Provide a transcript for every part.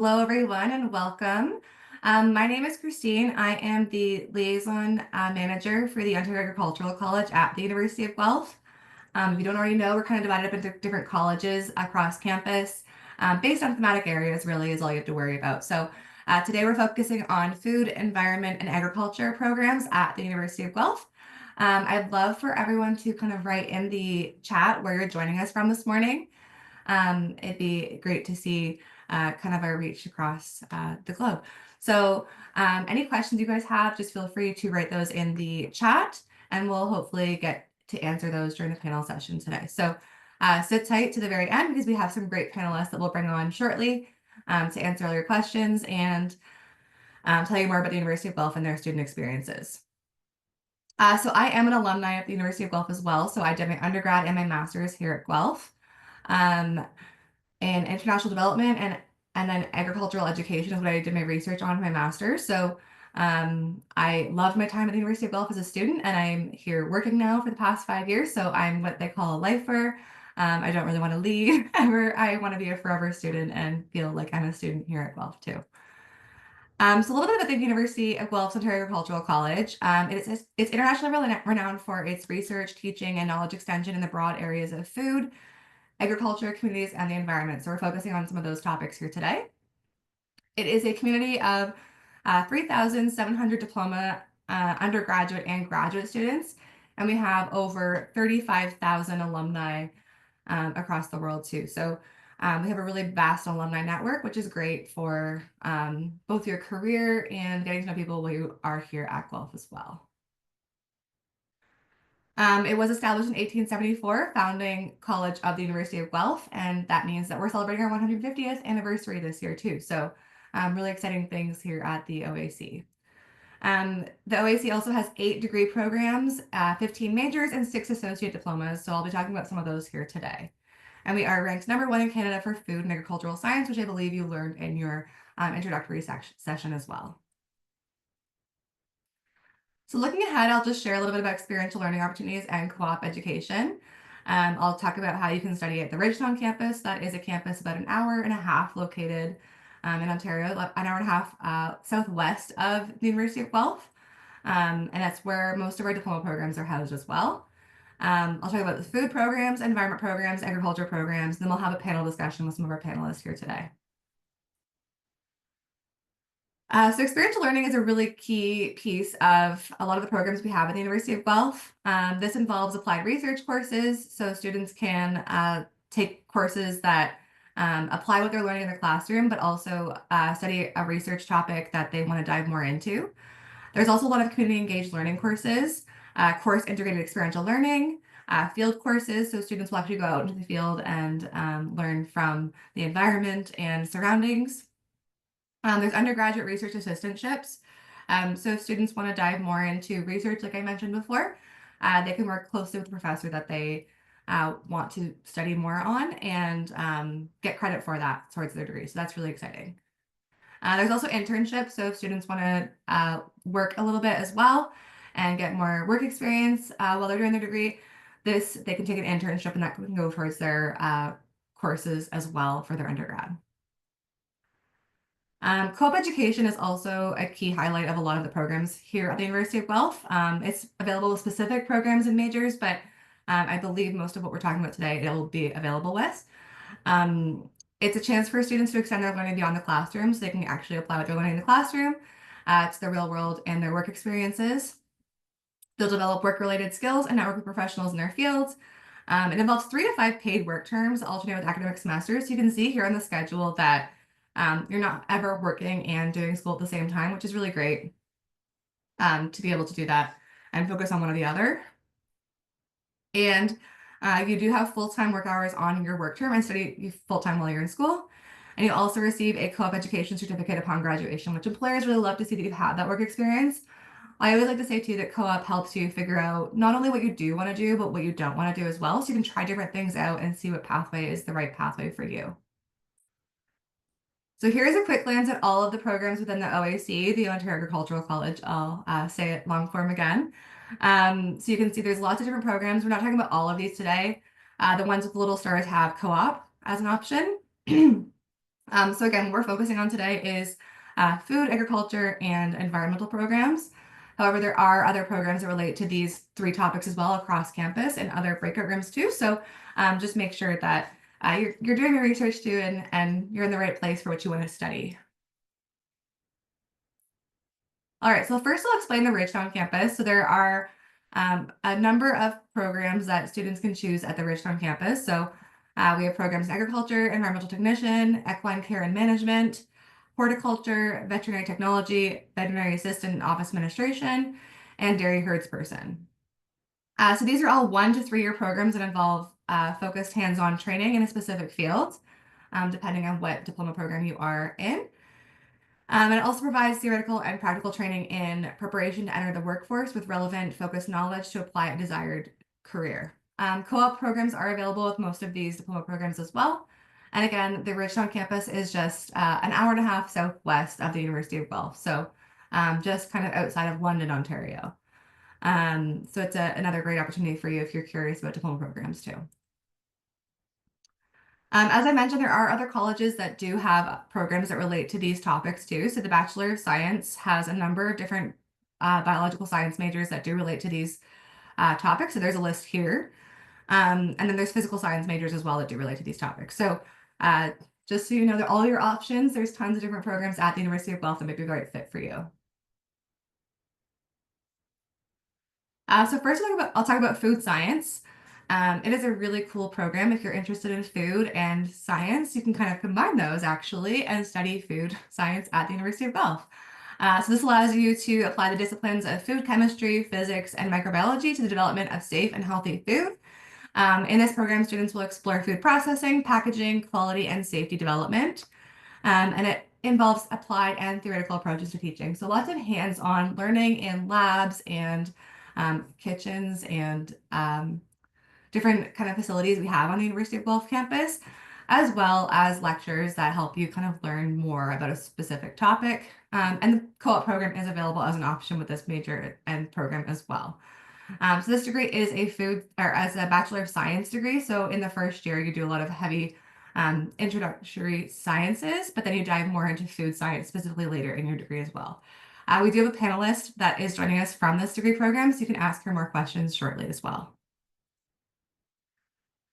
Hello, everyone, and welcome. My name is Christine. I am the liaison manager for the Ontario Agricultural College at the University of Guelph. If you don't already know, we're kind of divided up into different colleges across campus. Based on thematic areas, really, is all you have to worry about. So today we're focusing on food, environment, and agriculture programs at the University of Guelph. I'd love for everyone to kind of write in the chat where you're joining us from this morning. It'd be great to see kind of our reach across the globe. So any questions you guys have, just feel free to write those in the chat, and we'll hopefully get to answer those during the panel session today. So sit tight to the very end because we have some great panelists that we'll bring on shortly to answer all your questions and tell you more about the University of Guelph and their student experiences. So I am an alumni at the University of Guelph as well. So I did my undergrad and my master's here at Guelph. In international development and then agricultural education is what I did my research on my master's. So I loved my time at the University of Guelph as a student, and I'm here working now for the past 5 years. So I'm what they call a lifer. I don't really want to leave ever. I want to be a forever student and feel like I'm a student here at Guelph too. So a little bit about the University of Guelph's Ontario Agricultural College. It's internationally renowned for its research, teaching, and knowledge extension in the broad areas of food, agriculture, communities, and the environment. So we're focusing on some of those topics here today. It is a community of 3,700 diploma undergraduate and graduate students, and we have over 35,000 alumni across the world too. So we have a really vast alumni network, which is great for both your career and getting to know people who are here at Guelph as well. It was established in 1874, founding College of the University of Guelph, and that means that we're celebrating our 150th anniversary this year too. So really exciting things here at the OAC. The OAC also has 8 degree programs, 15 majors, and 6 associate diplomas. So I'll be talking about some of those here today. And we are ranked #1 in Canada for food and agricultural science, which I believe you learned in your introductory session as well. So looking ahead, I'll just share a little bit about experiential learning opportunities and co-op education. I'll talk about how you can study at the Ridgetown campus. That is a campus about an hour and a half located in Ontario, an hour and a half southwest of the University of Guelph. And that's where most of our diploma programs are housed as well. I'll talk about the food programs, environment programs, agriculture programs, and then we'll have a panel discussion with some of our panelists here today. So experiential learning is a really key piece of a lot of the programs we have at the University of Guelph. This involves applied research courses, so students can take courses that apply what they're learning in the classroom, but also study a research topic that they want to dive more into. There's also a lot of community engaged learning courses, course integrated experiential learning, field courses, so students will actually go out into the field and learn from the environment and surroundings. There's undergraduate research assistantships. So if students want to dive more into research, like I mentioned before, they can work closely with the professor that they want to study more on and get credit for that towards their degree. So that's really exciting. There's also internships. So if students want to work a little bit as well and get more work experience while they're doing their degree, they can take an internship and that can go towards their courses as well for their undergrad. Co-op education is also a key highlight of a lot of the programs here at the University of Guelph. It's available with specific programs and majors, but I believe most of what we're talking about today, it'll be available with. It's a chance for students to extend their learning beyond the classroom so they can actually apply what they're learning in the classroom to the real world and their work experiences. They'll develop work-related skills and network with professionals in their fields. It involves 3 to 5 paid work terms alternating with academic semesters. You can see here on the schedule that you're not ever working and doing school at the same time, which is really great to be able to do that and focus on one or the other. And you do have full-time work hours on your work term and study full-time while you're in school. And you also receive a co-op education certificate upon graduation, which employers really love to see that you've had that work experience. I always like to say too that co-op helps you figure out not only what you do want to do, but what you don't want to do as well. So you can try different things out and see what pathway is the right pathway for you. So here's a quick glance at all of the programs within the OAC, the Ontario Agricultural College. I'll say it long form again. So you can see there's lots of different programs. We're not talking about all of these today. The ones with the little stars have co-op as an option. So again, what we're focusing on today is food, agriculture, and environmental programs. However, there are other programs that relate to these three topics as well across campus and other breakout rooms too. So just make sure that you're doing your research too, and you're in the right place for what you want to study. All right, so first I'll explain the Ridgetown campus. So there are a number of programs that students can choose at the Ridgetown campus. So we have programs in agriculture, environmental technician, equine care and management, horticulture, veterinary technology, veterinary assistant and office administration, and dairy herdsperson. So these are all 1 to 3 year programs that involve focused hands-on training in a specific field, depending on what diploma program you are in. And it also provides theoretical and practical training in preparation to enter the workforce with relevant focused knowledge to apply a desired career. Co-op programs are available with most of these diploma programs as well. And again, the Ridgetown campus is just an hour and a half southwest of the University of Guelph. So just kind of outside of London, Ontario. So it's another great opportunity for you if you're curious about diploma programs too. As I mentioned, there are other colleges that do have programs that relate to these topics too. So the Bachelor of Science has a number of different biological science majors that do relate to these topics. So there's a list here. And then there's physical science majors as well that do relate to these topics. So just so you know that all your options, there's tons of different programs at the University of Guelph that may be the right fit for you. So first I'll talk about food science. It is a really cool program. If you're interested in food and science, you can kind of combine those actually and study food science at the University of Guelph. So this allows you to apply the disciplines of food chemistry, physics, and microbiology to the development of safe and healthy food. In this program, students will explore food processing, packaging, quality, and safety development. And it involves applied and theoretical approaches to teaching. So lots of hands-on learning in labs and kitchens and different kind of facilities we have on the University of Guelph campus, as well as lectures that help you kind of learn more about a specific topic. And the co-op program is available as an option with this major and program as well. So this degree is as a Bachelor of Science degree. So in the first year, you do a lot of heavy introductory sciences, but then you dive more into food science specifically later in your degree as well. We do have a panelist that is joining us from this degree program, so you can ask her more questions shortly as well.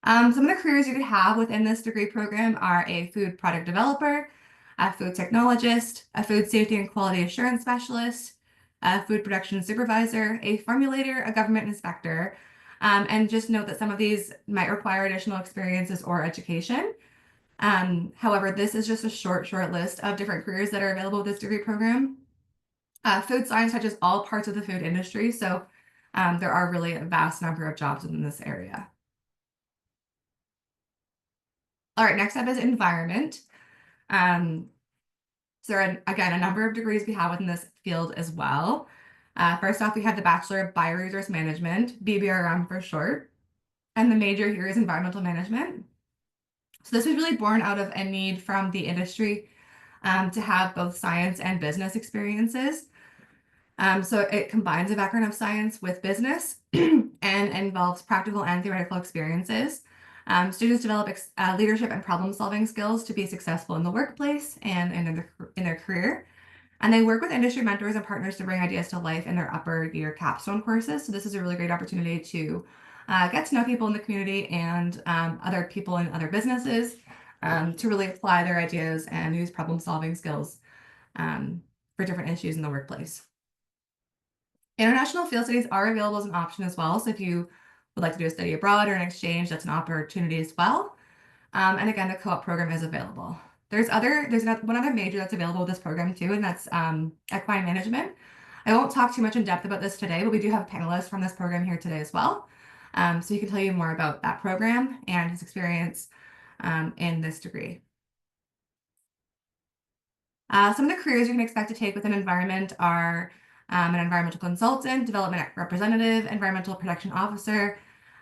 Some of the careers you could have within this degree program are a food product developer, a food technologist, a food safety and quality assurance specialist, a food production supervisor, a formulator, a government inspector. And just note that some of these might require additional experiences or education. However, this is just a short list of different careers that are available with this degree program. Food science touches all parts of the food industry, so there are really a vast number of jobs within this area. All right, next up is environment. So there are, again, a number of degrees we have within this field as well. First off, we have the Bachelor of Bioresource Management, BBRM for short, and the major here is environmental management. So this was really born out of a need from the industry to have both science and business experiences. So it combines a background of science with business and involves practical and theoretical experiences. Students develop leadership and problem-solving skills to be successful in the workplace and in their career. And they work with industry mentors and partners to bring ideas to life in their upper year capstone courses. So this is a really great opportunity to get to know people in the community and other people in other businesses to really apply their ideas and use problem-solving skills for different issues in the workplace. International field studies are available as an option as well. So if you would like to do a study abroad or an exchange, that's an opportunity as well. And again, the co-op program is available. There's one other major that's available with this program too, and that's equine management. I won't talk too much in depth about this today, but we do have a panelist from this program here today as well. So he can tell you more about that program and his experience in this degree. Some of the careers you can expect to take within environment are an environmental consultant, development representative, environmental protection officer,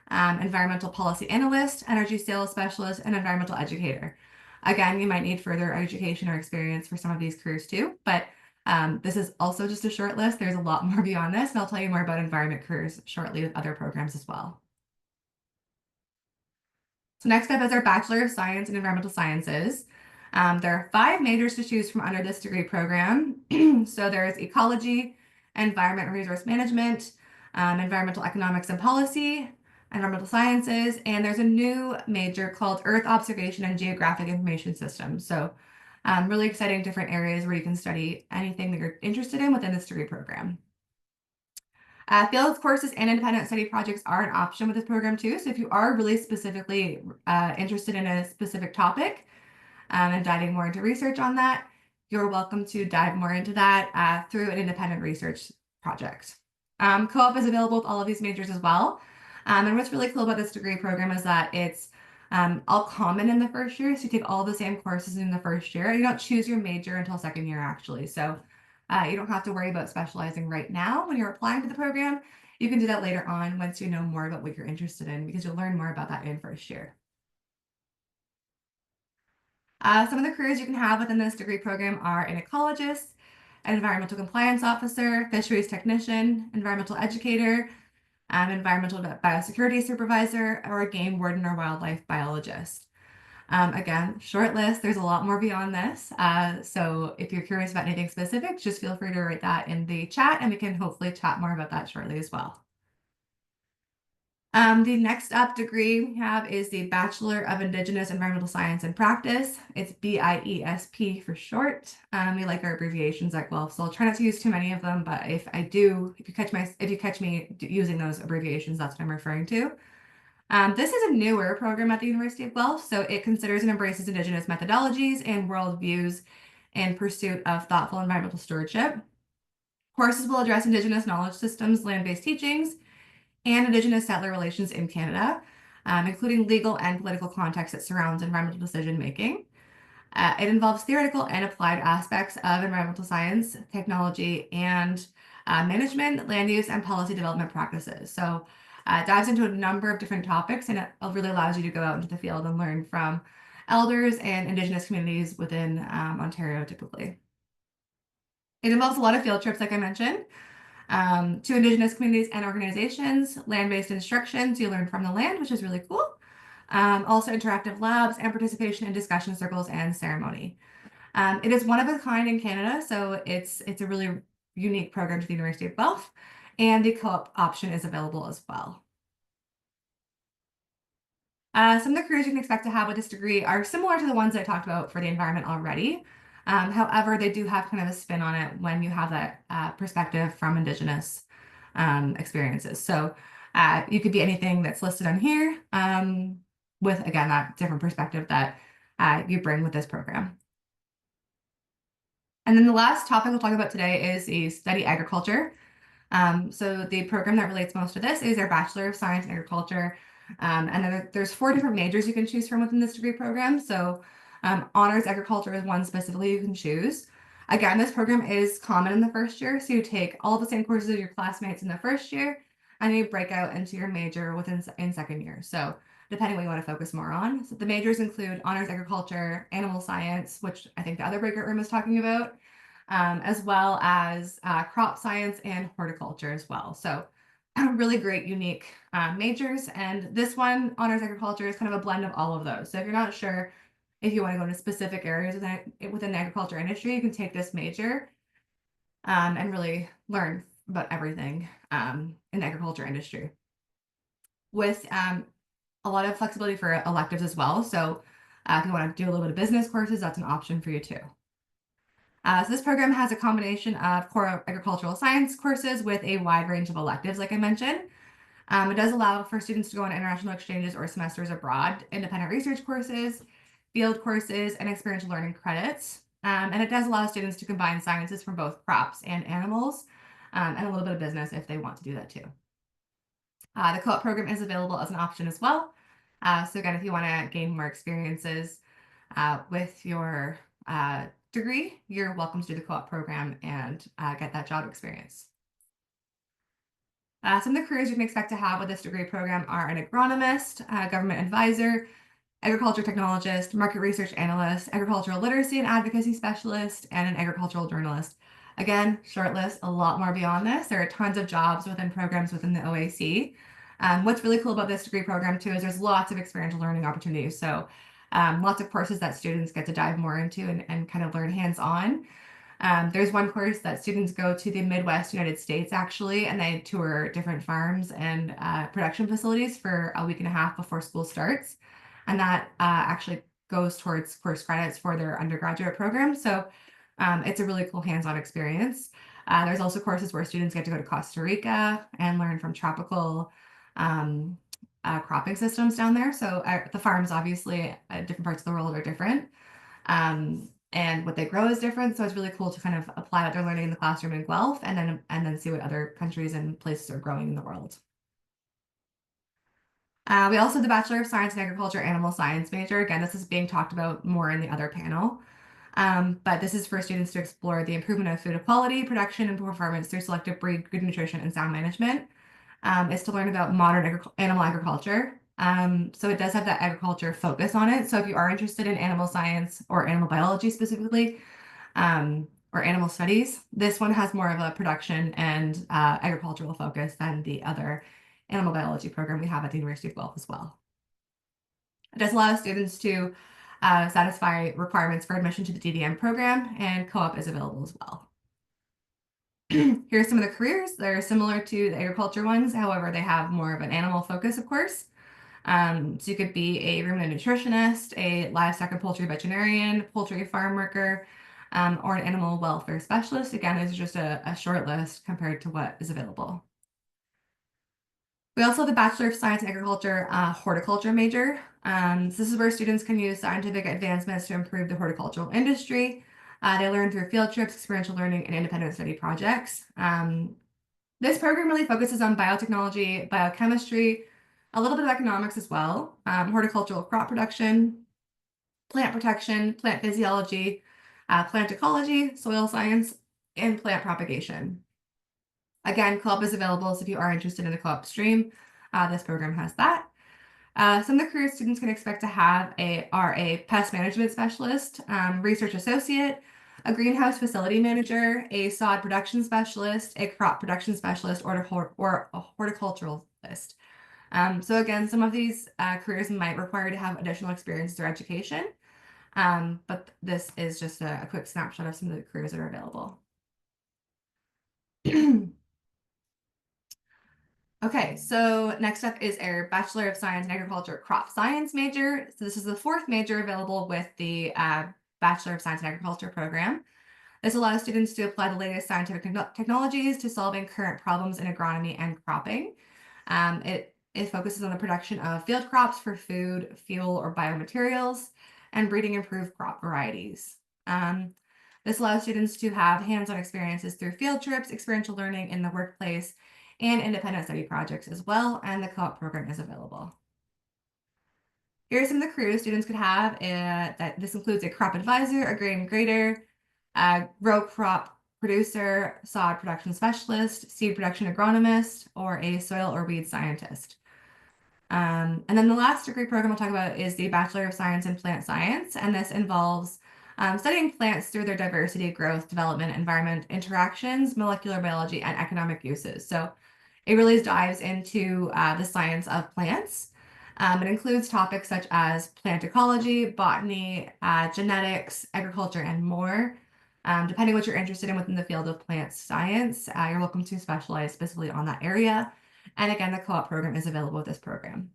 environmental policy analyst, energy sales specialist, and environmental educator. Again, you might need further education or experience for some of these careers too, but this is also just a short list. There's a lot more beyond this, and I'll tell you more about environment careers shortly with other programs as well. So next up is our Bachelor of Science in Environmental Sciences. There are 5 majors to choose from under this degree program. So there's ecology, environment and resource management, environmental economics and policy, environmental sciences, and there's a new major called Earth Observation and Geographic Information Systems. So really exciting different areas where you can study anything that you're interested in within this degree program. Field courses and independent study projects are an option with this program too. So if you are really specifically interested in a specific topic and diving more into research on that, you're welcome to dive more into that through an independent research project. Co-op is available with all of these majors as well. And what's really cool about this degree program is that it's all common in the first year. So you take all the same courses in the first year. You don't choose your major until second year, actually. So you don't have to worry about specializing right now when you're applying to the program. You can do that later on once you know more about what you're interested in, because you'll learn more about that in first year. Some of the careers you can have within this degree program are an ecologist, an environmental compliance officer, fisheries technician, environmental educator, environmental biosecurity supervisor, or a game warden or wildlife biologist. Again, short list, there's a lot more beyond this. So if you're curious about anything specific, just feel free to write that in the chat and we can hopefully chat more about that shortly as well. The next up degree we have is the Bachelor of Indigenous Environmental Science and Practice. It's BIESP for short. We like our abbreviations at Guelph, so I'll try not to use too many of them, but if you catch me using those abbreviations, that's what I'm referring to. This is a newer program at the University of Guelph, so it considers and embraces Indigenous methodologies and worldviews in pursuit of thoughtful environmental stewardship. Courses will address Indigenous knowledge systems, land-based teachings, and Indigenous settler relations in Canada, including legal and political context that surrounds environmental decision-making. It involves theoretical and applied aspects of environmental science, technology, and management, land use, and policy development practices. So it dives into a number of different topics, and it really allows you to go out into the field and learn from elders and Indigenous communities within Ontario typically. It involves a lot of field trips, like I mentioned, to Indigenous communities and organizations, land-based instruction, so you learn from the land, which is really cool. Also interactive labs and participation in discussion circles and ceremony. It is one of a kind in Canada, so it's a really unique program to the University of Guelph, and the co-op option is available as well. Some of the careers you can expect to have with this degree are similar to the ones I talked about for the environment already. However, they do have kind of a spin on it when you have that perspective from Indigenous experiences. So you could be anything that's listed on here with, again, that different perspective that you bring with this program. And then the last topic we'll talk about today is the study agriculture. So the program that relates most to this is our Bachelor of Science in Agriculture. And then there's 4 different majors you can choose from within this degree program. So honors agriculture is one specifically you can choose. Again, this program is common in the first year. So you take all the same courses as your classmates in the first year, and you break out into your major in second year. So depending what you want to focus more on. So the majors include honors agriculture, animal science, which I think the other breakout room is talking about, as well as crop science and horticulture as well. So really great, unique majors. And this one, honors agriculture, is kind of a blend of all of those. So if you're not sure if you want to go into specific areas within the agriculture industry, you can take this major and really learn about everything in the agriculture industry. With a lot of flexibility for electives as well. So if you want to do a little bit of business courses, that's an option for you too. So this program has a combination of core agricultural science courses with a wide range of electives, like I mentioned. It does allow for students to go on international exchanges or semesters abroad, independent research courses, field courses, and experiential learning credits. And it does allow students to combine sciences from both crops and animals, and a little bit of business if they want to do that too. The co-op program is available as an option as well. So again, if you want to gain more experiences with your degree, you're welcome to do the co-op program and get that job experience. Some of the careers you can expect to have with this degree program are an agronomist, government advisor, agriculture technologist, market research analyst, agricultural literacy and advocacy specialist, and an agricultural journalist. Again, short list, a lot more beyond this. There are tons of jobs within programs within the OAC. What's really cool about this degree program too is there's lots of experiential learning opportunities. So lots of courses that students get to dive more into and kind of learn hands-on. There's one course that students go to the Midwest United States, actually, and they tour different farms and production facilities for a week and a half before school starts. And that actually goes towards course credits for their undergraduate program. So it's a really cool hands-on experience. There's also courses where students get to go to Costa Rica and learn from tropical um, cropping systems down there. So the farms, obviously, different parts of the world are different. And what they grow is different. So it's really cool to kind of apply what they're learning in the classroom in Guelph and then see what other countries and places are growing in the world. We also have the Bachelor of Science in Agriculture Animal Science major. Again, this is being talked about more in the other panel. But this is for students to explore the improvement of food quality, production, and performance through selective breed, good nutrition, and sound management. Is to learn about modern animal agriculture. So it does have that agriculture focus on it. So if you are interested in animal science or animal biology specifically, or animal studies, this one has more of a production and agricultural focus than the other animal biology program we have at the University of Guelph as well. It does allow students to satisfy requirements for admission to the DDM program, and co-op is available as well. Here's some of the careers. They're similar to the agriculture ones. However, they have more of an animal focus, of course. So you could be a ruminant nutritionist, a livestock and poultry veterinarian, poultry farm worker, or an animal welfare specialist. Again, this is just a short list compared to what is available. We also have the Bachelor of Science in Agriculture horticulture major. So this is where students can use scientific advancements to improve the horticultural industry. They learn through field trips, experiential learning, and independent study projects. This program really focuses on biotechnology, biochemistry, a little bit of economics as well, horticultural crop production, plant protection, plant physiology, plant ecology, soil science, and plant propagation. Again, co-op is available, so if you are interested in the co-op stream, this program has that. Some of the careers students can expect to have are a pest management specialist, research associate, a greenhouse facility manager, a sod production specialist, a crop production specialist, or a horticulturalist. So again, some of these careers might require to have additional experience through education, but this is just a quick snapshot of some of the careers that are available. Okay, so next up is our Bachelor of Science in Agriculture Crop Science major. So this is the fourth major available with the Bachelor of Science in Agriculture program. This allows students to apply the latest scientific technologies to solving current problems in agronomy and cropping. It focuses on the production of field crops for food, fuel, or biomaterials, and breeding improved crop varieties. This allows students to have hands-on experiences through field trips, experiential learning in the workplace, and independent study projects as well, and the co-op program is available. Here are some of the careers students could have. That this includes a crop advisor, a grain grader, a row crop producer, sod production specialist, seed production agronomist, or a soil or weed scientist. And then the last degree program I'll talk about is the Bachelor of Science in Plant Science, and this involves studying plants through their diversity, growth, development, environment, interactions, molecular biology, and economic uses. So it really dives into the science of plants. It includes topics such as plant ecology, botany, genetics, agriculture, and more. Depending what you're interested in within the field of plant science, you're welcome to specialize specifically on that area. And again, the co-op program is available with this program.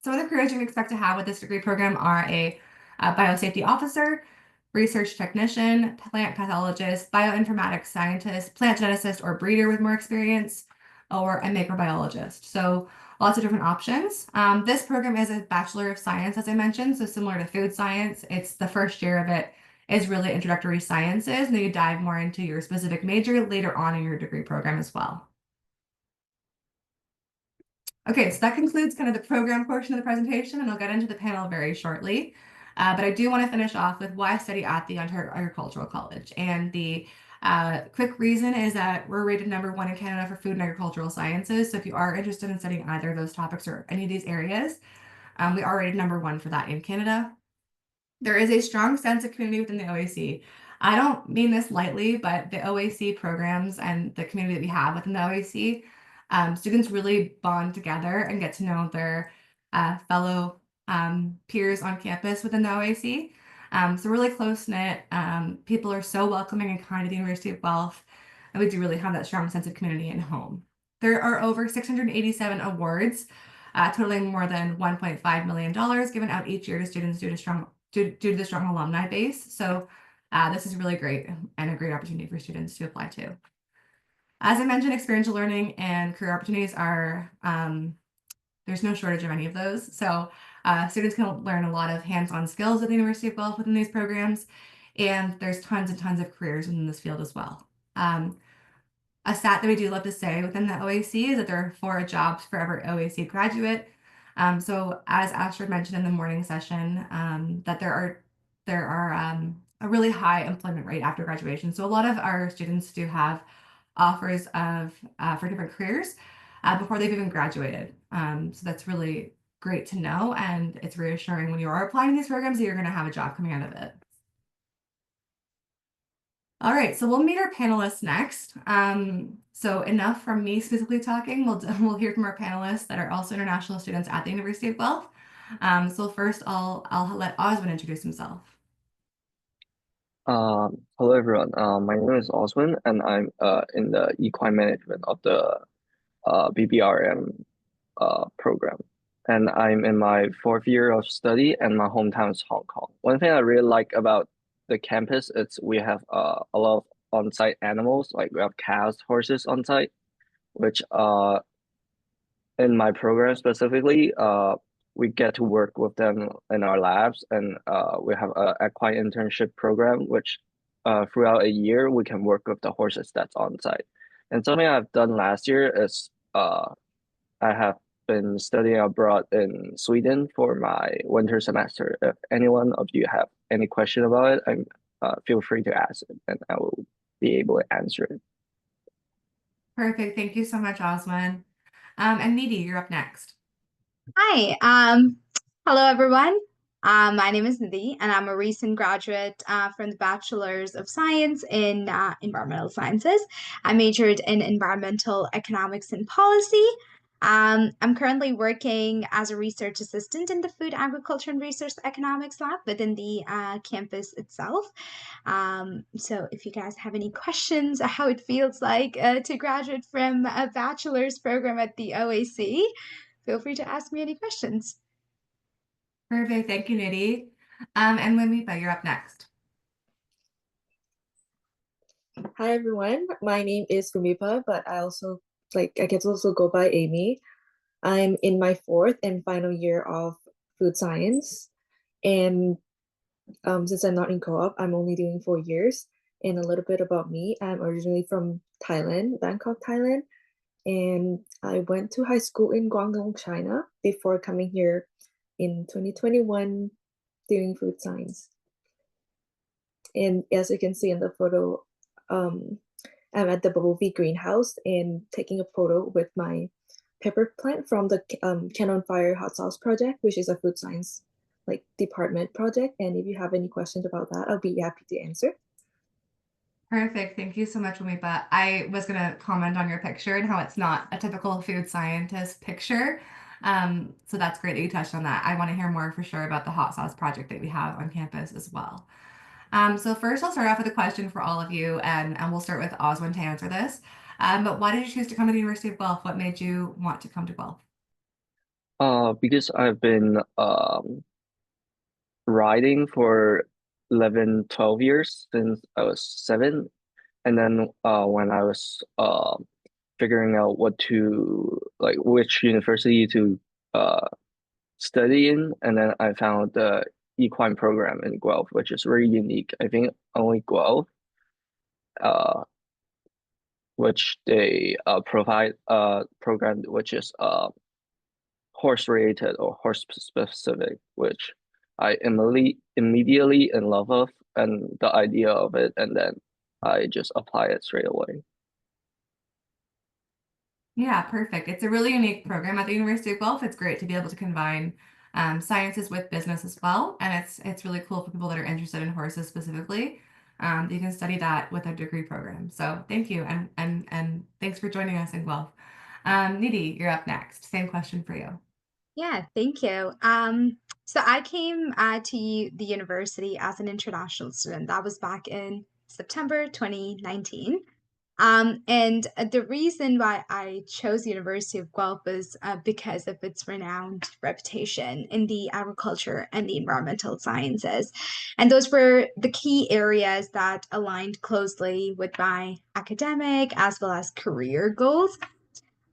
Some of the careers you can expect to have with this degree program are a biosafety officer, research technician, plant pathologist, bioinformatics scientist, plant geneticist or breeder with more experience, or a microbiologist. So lots of different options. This program is a Bachelor of Science, as I mentioned, so similar to food science. It's the first year of it is really introductory sciences, and then you dive more into your specific major later on in your degree program as well. Okay, so that concludes kind of the program portion of the presentation, and I'll get into the panel very shortly. But I do want to finish off with why study at the Ontario Agricultural College. And the quick reason is that we're rated #1 in Canada for food and agricultural sciences. So if you are interested in studying either of those topics or any of these areas, we are rated #1 for that in Canada. There is a strong sense of community within the OAC. I don't mean this lightly, but the OAC programs and the community that we have within the OAC, students really bond together and get to know their fellow peers on campus within the OAC. So really close knit. People are so welcoming and kind at the University of Guelph, and we do really have that strong sense of community and home. There are over 687 awards, totaling more than $1.5 million given out each year to students due to the strong alumni base. So this is really great and a great opportunity for students to apply to. As I mentioned, experiential learning and career opportunities are there's no shortage of any of those. So students can learn a lot of hands-on skills at the University of Guelph within these programs, and there's tons and tons of careers in this field as well. A stat that we do love to say within the OAC is that there are 4 jobs for every OAC graduate. So as Astrid mentioned in the morning session, that there are a really high employment rate after graduation. So a lot of our students do have offers of for different careers before they've even graduated. So that's really great to know, and it's reassuring when you are applying to these programs that you're going to have a job coming out of it. All right, so we'll meet our panelists next. So enough from me specifically talking. We'll hear from our panelists that are also international students at the University of Guelph. So first, I'll let Oswin introduce himself. Hello everyone. My name is Osman, and I'm in the equine management of the BBRM program. And I'm in my 4th year of study, and my hometown is Hong Kong. One thing I really like about the campus is we have a lot of on-site animals, like we have cows, horses on site, which in my program specifically, we get to work with them in our labs, and we have a equine internship program, which throughout a year we can work with the horses that's on site. And something I've done last year is I have been studying abroad in Sweden for my winter semester. If anyone of you have any question about it, I'm feel free to ask it, and I will be able to answer it. Perfect. Thank you so much, Osman. And Nidhi, you're up next. Hi, hello everyone. My name is Nidhi, and I'm a recent graduate from the Bachelor's of Science in Environmental Sciences. I majored in Environmental Economics and Policy. I'm currently working as a research assistant in the Food, Agriculture, and Resource Economics lab within the campus itself. So if you guys have any questions how it feels like to graduate from a bachelor's program at the OAC, feel free to ask me any questions. Perfect. Thank you, Nidhi. And Wimipa, you're up next. Hi everyone, my name is Gumipa, but I can also go by Amy. I'm in my 4th and final year of food science, and since I'm not in co-op, I'm only doing 4 years. And a little bit about me, I'm originally from Thailand, Bangkok, Thailand, and I went to high school in Guangdong, China before coming here in 2021 doing food science. And as you can see in the photo, I'm at the bumblebee greenhouse and taking a photo with my pepper plant from the Canon Fire Hot Sauce project, which is a food science department project. And if you have any questions about that, I'll be happy to answer. Perfect. Thank you so much, Wimipa. I was going to comment on your picture and how it's not a typical food scientist picture. So that's great that you touched on that. I want to hear more for sure about the hot sauce project that we have on campus as well. So first, I'll start off with a question for all of you, and we'll start with Oswin to answer this. But why did you choose to come to the University of Guelph? What made you want to come to Guelph? Because I've been riding for 11, 12 years since I was 7. And then when I was figuring out which university to study in, and then I found the equine program in Guelph, which is very unique. I think only Guelph, which they provide a program which is horse related or horse specific, which I immediately in love of, and the idea of it, and then I just apply it straight away. Yeah, perfect. It's a really unique program at the University of Guelph. It's great to be able to combine sciences with business as well, and it's really cool for people that are interested in horses specifically. You can study that with a degree program. So thank you, and thanks for joining us in Guelph. Nidhi, you're up next. Same question for you. Yeah, thank you. So I came to the university as an international student. That was back in September 2019. And the reason why I chose University of Guelph is because of its renowned reputation in the agriculture and the environmental sciences. And those were the key areas that aligned closely with my academic as well as career goals.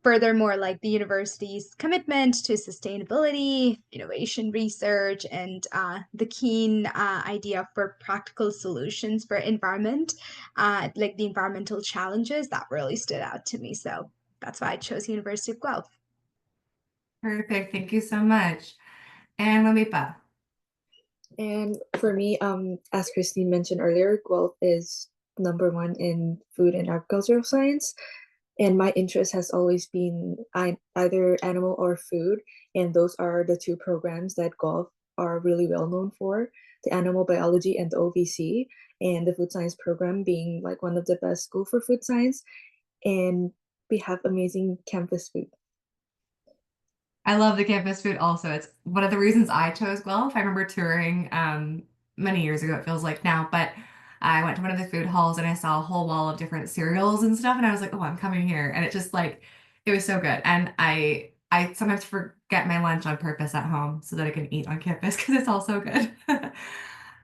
Furthermore, like the university's commitment to sustainability, innovation research, and the keen idea for practical solutions for environment, like the environmental challenges, that really stood out to me. So that's why I chose University of Guelph. Perfect. Thank you so much. And Mamipa. And for me, as Christine mentioned earlier, Guelph is #1 in food and agricultural science. And my interest has always been either animal or food. And those are the two programs that Guelph are really well known for, the animal biology and the OVC, and the food science program being like one of the best school for food science. And we have amazing campus food. I love the campus food also. It's one of the reasons I chose Guelph. I remember touring many years ago, it feels like now, but I went to one of the food halls and I saw a whole wall of different cereals and stuff, and I was like, oh, I'm coming here. And it just like it was so good. And I sometimes forget my lunch on purpose at home so that I can eat on campus because it's all so good.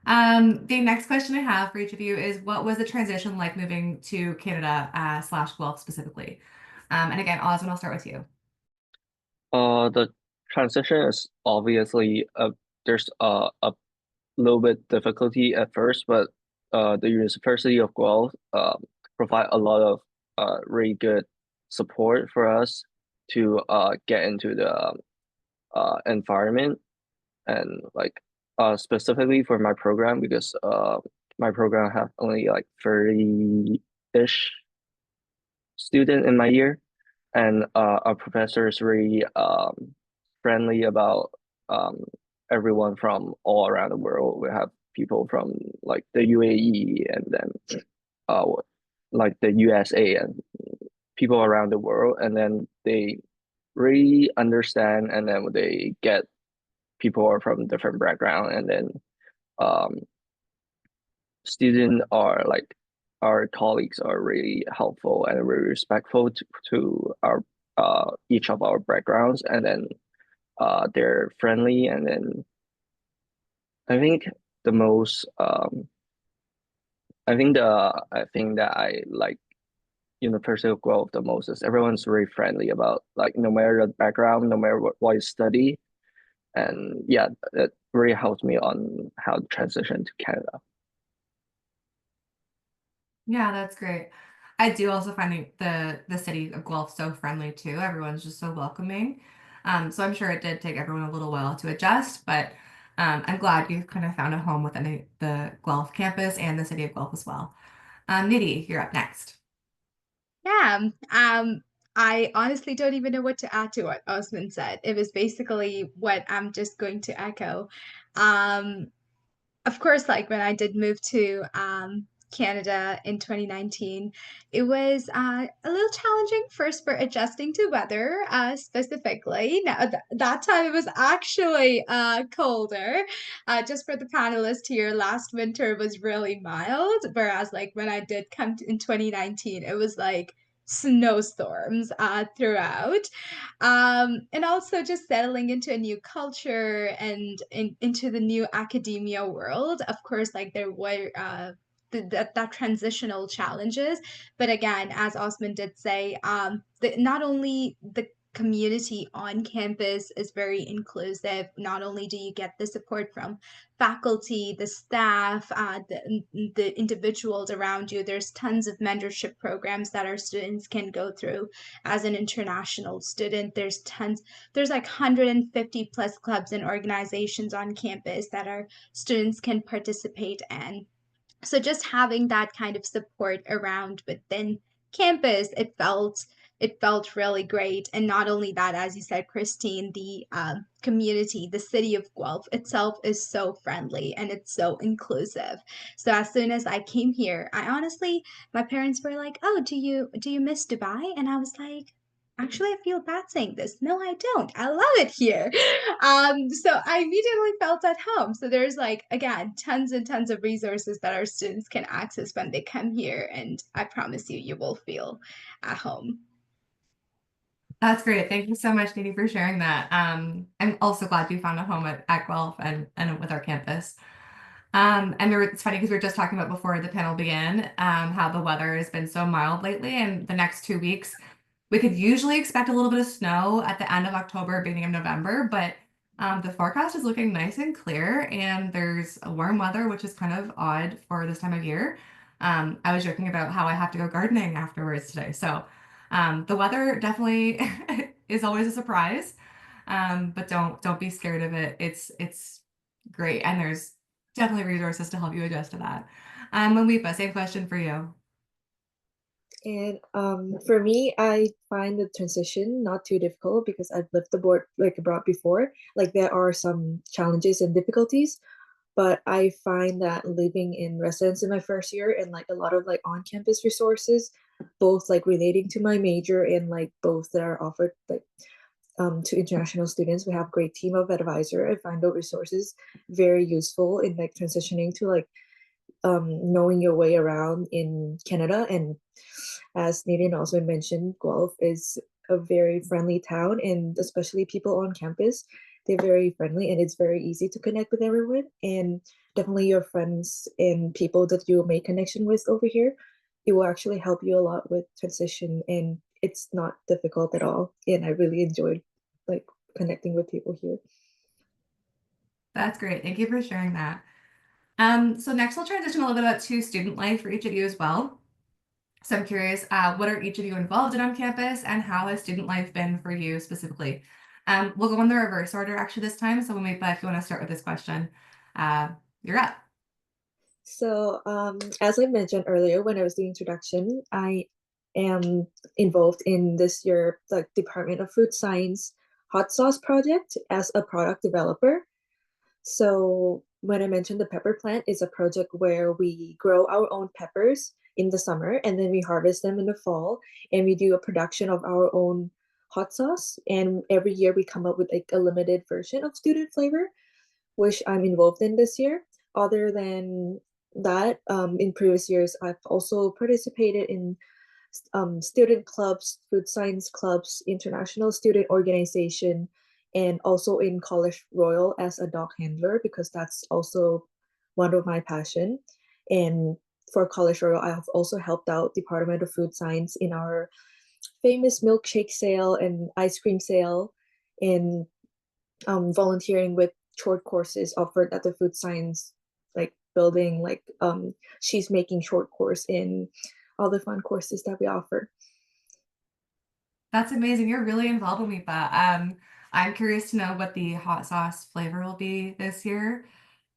The next question I have for each of you is what was the transition like moving to Canada / Guelph specifically? And again, Osmond, I'll start with you. The transition is obviously there's a little bit difficulty at first, but the University of Guelph provide a lot of really good support for us to get into the environment, and like specifically for my program, because my program have only like 30-ish student in my year, and our professor is really friendly about um everyone from all around the world. We have people from like the UAE, and then uh like the USA, and people around the world, and then they really understand, and then they get people are from different background, and then um students are like our colleagues are really helpful and very respectful to our each of our backgrounds, and then they're friendly, and then I think the most I think that I like University of Guelph the most is everyone's very friendly about like no matter the background, no matter what you study, and yeah, it really helped me on how to transition to Canada. Yeah, that's great. I do also find the city of Guelph so friendly too. Everyone's just so welcoming. So I'm sure it did take everyone a little while to adjust, but I'm glad you kind of found a home within the Guelph campus and the city of Guelph as well. Nidhi, you're up next. Yeah. I honestly don't even know what to add to what Osman said. It was basically what I'm just going to echo. Um, of course, like when I did move to Canada in 2019, it was a little challenging first for adjusting to weather, specifically. Now, that time it was actually colder. Just for the panelists here, last winter was really mild, whereas like when I did come in 2019, it was like snowstorms throughout, and also just settling into a new culture and into the new academia world. Of course, like there were that transitional challenges, but again, as Osman did say, not only the community on campus is very inclusive. Not only do you get the support from faculty, the staff, the individuals around you, there's tons of mentorship programs that our students can go through as an international student. There's like 150 plus clubs and organizations on campus that our students can participate in. So just having that kind of support around within campus, it felt really great. And not only that, as you said, Christine, the community, the city of Guelph itself is so friendly and it's so inclusive. So as soon as I came here, I honestly, my parents were like, "Oh, do you miss Dubai?" And I was like, actually, I feel bad saying this. No, I don't. I love it here. So I immediately felt at home. So there's like, again, tons and tons of resources that our students can access when they come here. And I promise you, you will feel at home. That's great. Thank you so much, Katie, for sharing that. I'm also glad you found a home at Guelph and with our campus. It's funny because we were just talking about before the panel began, how the weather has been so mild lately, and the next 2 weeks we could usually expect a little bit of snow at the end of October, beginning of November, but the forecast is looking nice and clear, and there's a warm weather, which is kind of odd for this time of year. I was joking about how I have to go gardening afterwards today, so the weather definitely is always a surprise, but don't be scared of it. It's great, and there's definitely resources to help you adjust to that. Monifa, same question for you. And for me, I find the transition not too difficult because I've lived abroad, abroad before. Like there are some challenges and difficulties, but I find that living in residence in my first year and like a lot of like on-campus resources, both like relating to my major and like both that are offered like to international students. We have a great team of advisor. I find those resources very useful in like transitioning to like knowing your way around in Canada. And as Nadine also mentioned, Guelph is a very friendly town, and especially people on campus, they're very friendly and it's very easy to connect with everyone. And definitely your friends and people that you make connection with over here, it will actually help you a lot with transition, and it's not difficult at all. And I really enjoyed like connecting with people here. That's great. Thank you for sharing that. So next we'll transition a little bit about to student life for each of you as well. So I'm curious, what are each of you involved in on campus, and how has student life been for you specifically? We'll go in the reverse order actually this time. So Monifa, if you want to start with this question, you're up. So, as I mentioned earlier, when I was doing introduction, I am involved in this year the Department of Food Science hot sauce project as a product developer. So when I mentioned the pepper plant is a project where we grow our own peppers in the summer and then we harvest them in the fall, and we do a production of our own hot sauce. And every year we come up with like a limited version of student flavor, which I'm involved in this year. Other than that, in previous years, I've also participated in student clubs, food science clubs, international student organization, and also in College Royal as a dog handler because that's also one of my passion. And for College Royal, I have also helped out Department of Food Science in our famous milkshake sale and ice cream sale, and volunteering with short courses offered at the food science like building, like she's making short course in all the fun courses that we offer. That's amazing. You're really involved with Monifa. I'm curious to know what the hot sauce flavor will be this year.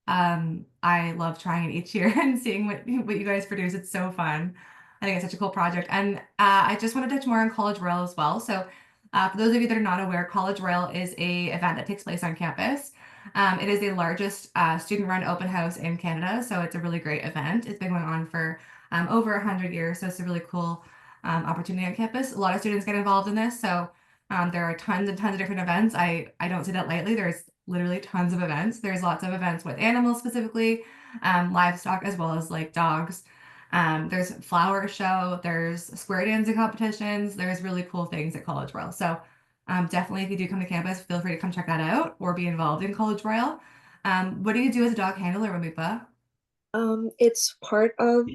I love trying it each year and seeing what you guys produce. It's so fun. I think it's such a cool project. And I just want to touch more on College Royal as well. So for those of you that are not aware, College Royal is a event that takes place on campus. It is the largest student-run open house in Canada, so it's a really great event. It's been going on for over 100 years, so it's a really cool opportunity on campus. A lot of students get involved in this, so there are tons and tons of different events. I don't say that lightly. There's literally tons of events. There's lots of events with animals specifically, livestock, as well as like dogs. There's flower show, there's square dancing competitions, there's really cool things at College Royal. So definitely if you do come to campus, feel free to come check that out or be involved in College Royal. What do you do as a dog handler, Monifa? It's part of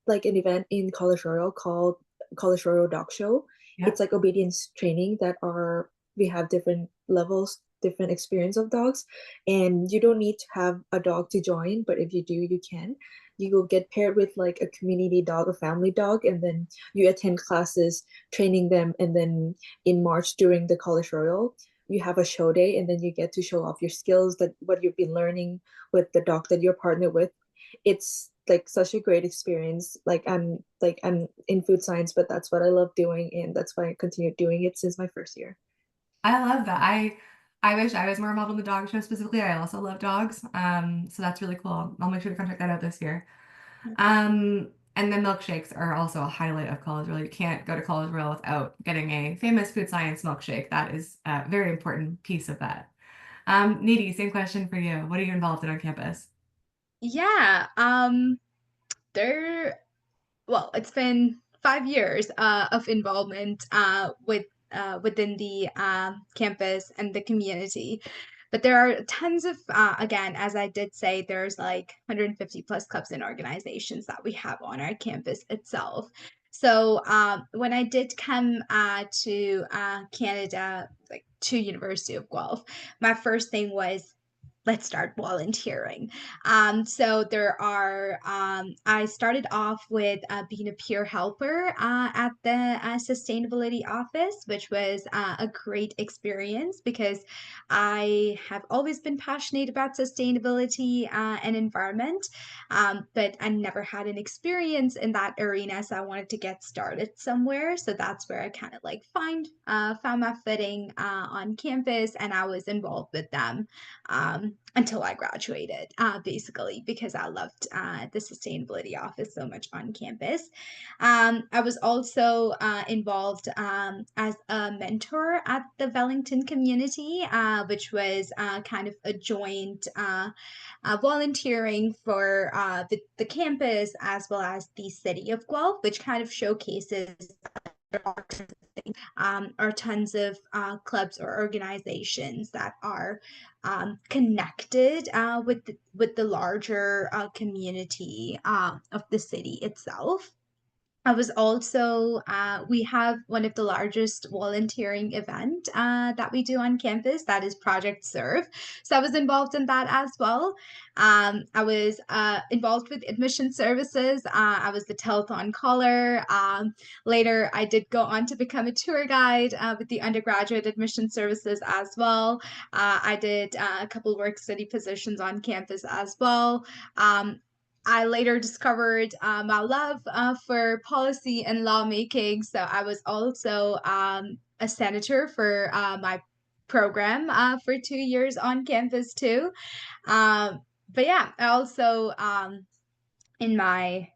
like an event in College Royal called College Royal Dog Show. Yeah. It's like obedience training that are we have different levels, different experience of dogs, and you don't need to have a dog to join, but if you do, you can. You will get paired with like a community dog, a family dog, and then you attend classes training them, and then in March during the College Royal, you have a show day, and then you get to show off your skills that what you've been learning with the dog that you're partnered with. It's like such a great experience. I'm in food science, but that's what I love doing, and that's why I continue doing it since my first year. I love that. I wish I was more involved in the dog show specifically. I also love dogs. So that's really cool. I'll make sure to come check that out this year. And then milkshakes are also a highlight of College Royal. You can't go to College Royal without getting a famous food science milkshake. That is a very important piece of that. Needy, same question for you. What are you involved in on campus? Yeah, there, well, it's been 5 years of involvement with within the campus and the community. But there are tons of, again, as I did say, there's like 150 plus clubs and organizations that we have on our campus itself. So when I did come to Canada, like to University of Guelph, my first thing was let's start volunteering. So there are, I started off with being a peer helper at the sustainability office, which was a great experience because I have always been passionate about sustainability and environment, but I never had an experience in that arena. So I wanted to get started somewhere. So that's where I kind of like found my footing on campus, and I was involved with them until I graduated, basically, because I loved the sustainability office so much on campus. I was also involved as a mentor at the Wellington community, which was kind of a joint volunteering for the campus as well as the city of Guelph, which kind of showcases are tons of clubs or organizations that are connected with the larger community of the city itself. I was also, we have one of the largest volunteering event that we do on campus, that is Project Serve. So I was involved in that as well. I was involved with admission services. I was the telethon caller. Later, I did go on to become a tour guide with the undergraduate admission services as well. I did a couple work study positions on campus as well. I later discovered my love for policy and lawmaking. So I was also a senator for my program for 2 years on campus too. But yeah, I also in my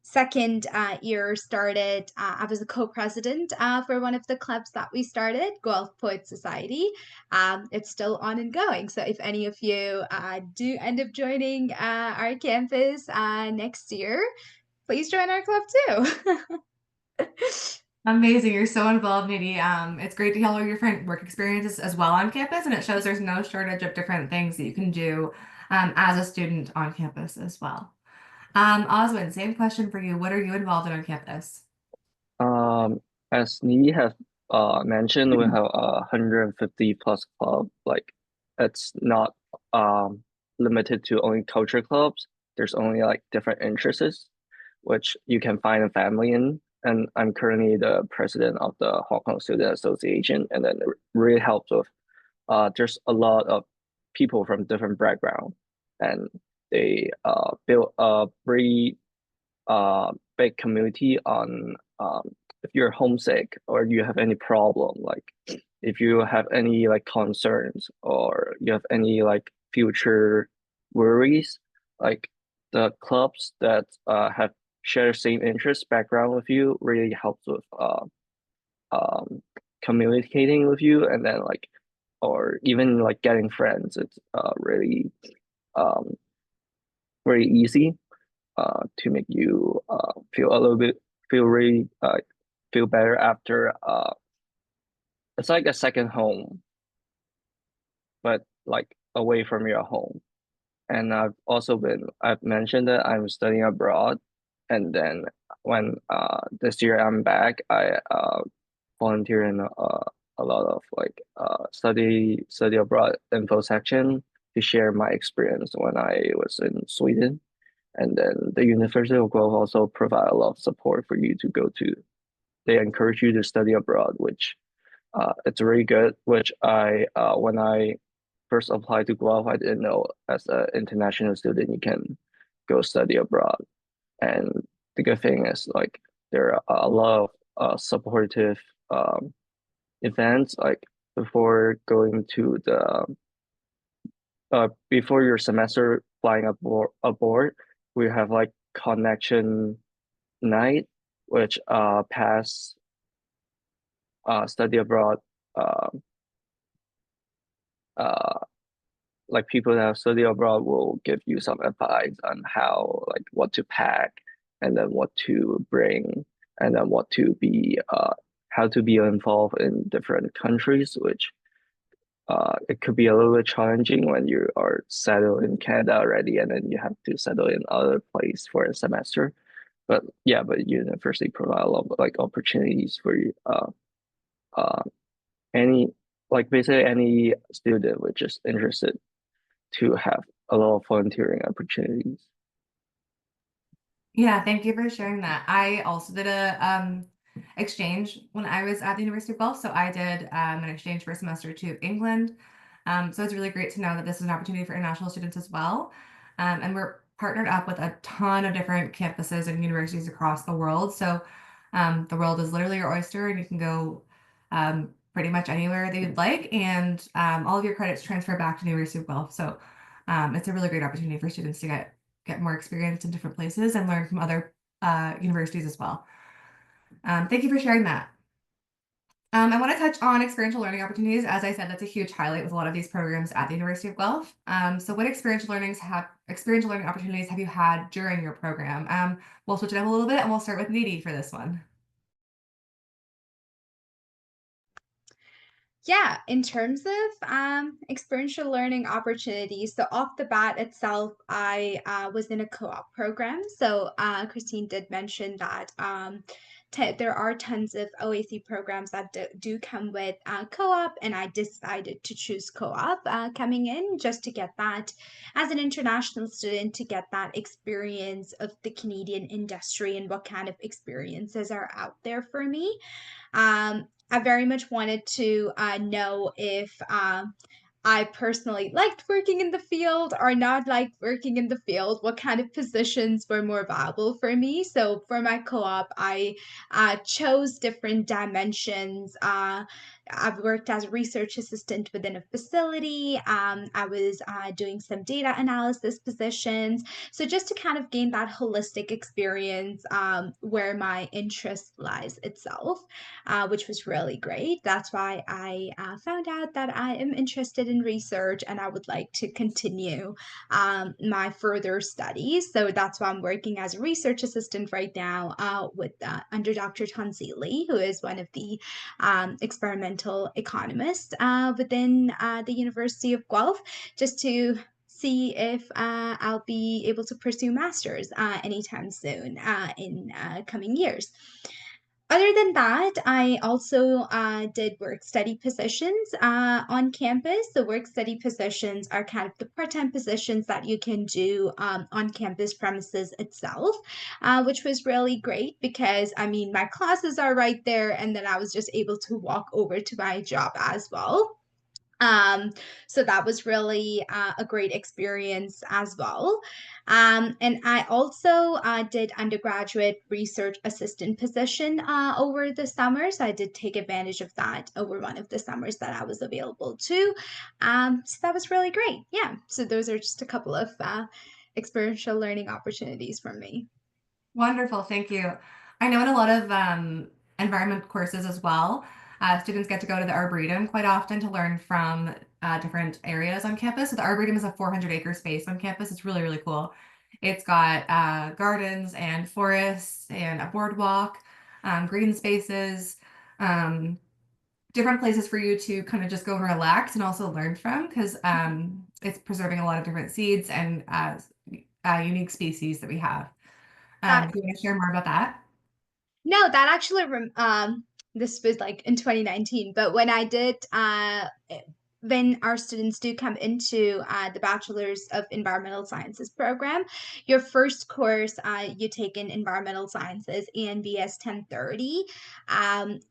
second year started, I was a co-president for one of the clubs that we started, Guelph Poet Society. It's still on and going. So if any of you do end up joining our campus next year, please join our club too. Amazing. You're so involved, Needy. It's great to hear all your different work experiences as well on campus, and it shows there's no shortage of different things that you can do as a student on campus as well. Oswin, same question for you. What are you involved in on campus? Um, as Nidhi has mentioned, we have 150 plus club. Like it's not limited to only culture clubs. There's only like different interests, which you can find a family in. And I'm currently the president of the Hong Kong Student Association, and then it really helps with there's a lot of people from different background, and they build a very big community on if you're homesick or you have any problem, like if you have any like concerns or you have any like future worries, like the clubs that have share same interest background with you really helps with um communicating with you, and then like or even like getting friends. It's really um very easy to make you feel a little bit feel really feel better after it's like a second home, but like away from your home. And I've mentioned that I'm studying abroad, and then when this year I'm back, I volunteer in a lot of like study abroad info section to share my experience when I was in Sweden. And then the University of Guelph also provide a lot of support for you to go to. They encourage you to study abroad, which it's really good. Which I when I first applied to Guelph, I didn't know as an international student you can go study abroad. And the good thing is like there are a lot of supportive events like before going to the before your semester flying aboard we have like connection night, which pass study abroad uh, uh, like people that have studied abroad will give you some advice on how like what to pack and then what to bring and then what to be how to be involved in different countries, which it could be a little bit challenging when you are settled in Canada already and then you have to settle in other place for a semester. But yeah, but university provide a lot of like opportunities for you uh any like basically any student which is interested to have a lot of volunteering opportunities. Yeah, thank you for sharing that. I also did a exchange when I was at the University of Guelph. So I did an exchange for a semester to England. So it's really great to know that this is an opportunity for international students as well. And we're partnered up with a ton of different campuses and universities across the world. So the world is literally your oyster, and you can go pretty much anywhere that you'd like. And all of your credits transfer back to the University of Guelph. So it's a really great opportunity for students to get more experience in different places and learn from other universities as well. Thank you for sharing that. I want to touch on experiential learning opportunities. As I said, that's a huge highlight with a lot of these programs at the University of Guelph. So what experiential learning opportunities have you had during your program? We'll switch it up a little bit and we'll start with Needy for this one. Yeah, in terms of experiential learning opportunities, so off the bat itself, I was in a co-op program. So Christine did mention that there are tons of OAC programs that do come with co-op, and I decided to choose co-op coming in just to get that as an international student, to get that experience of the Canadian industry and what kind of experiences are out there for me. I very much wanted to know if I personally liked working in the field or not liked working in the field, what kind of positions were more viable for me. So for my co-op, I chose different dimensions. I've worked as a research assistant within a facility. I was doing some data analysis positions. So just to kind of gain that holistic experience where my interest lies itself, which was really great. That's why I found out that I am interested in research and I would like to continue my further studies. So that's why I'm working as a research assistant right now under Dr. Tanzili, who is one of the experimental economists within the University of Guelph, just to see if I'll be able to pursue masters anytime soon in coming years. Other than that, I also did work study positions on campus. The work study positions are kind of the part-time positions that you can do on campus premises itself, which was really great because, I mean, my classes are right there, and then I was just able to walk over to my job as well. Um, so that was really a great experience as well. And I also did undergraduate research assistant position over the summer. So I did take advantage of that over one of the summers that I was available to. So that was really great. Yeah. So those are just a couple of experiential learning opportunities for me. Wonderful, thank you. I know in a lot of environment courses as well, students get to go to the Arboretum quite often to learn from different areas on campus. So the Arboretum is a 400-acre space on campus. It's really, really cool. It's got gardens and forests and a boardwalk, green spaces, different places for you to kind of just go and relax and also learn from, because it's preserving a lot of different seeds and unique species that we have. That Do you want to share more about that? No, that actually this was like in 2019, but when I did when our students do come into the Bachelor's of Environmental Sciences program, your first course you take in Environmental Sciences ENBS 1030.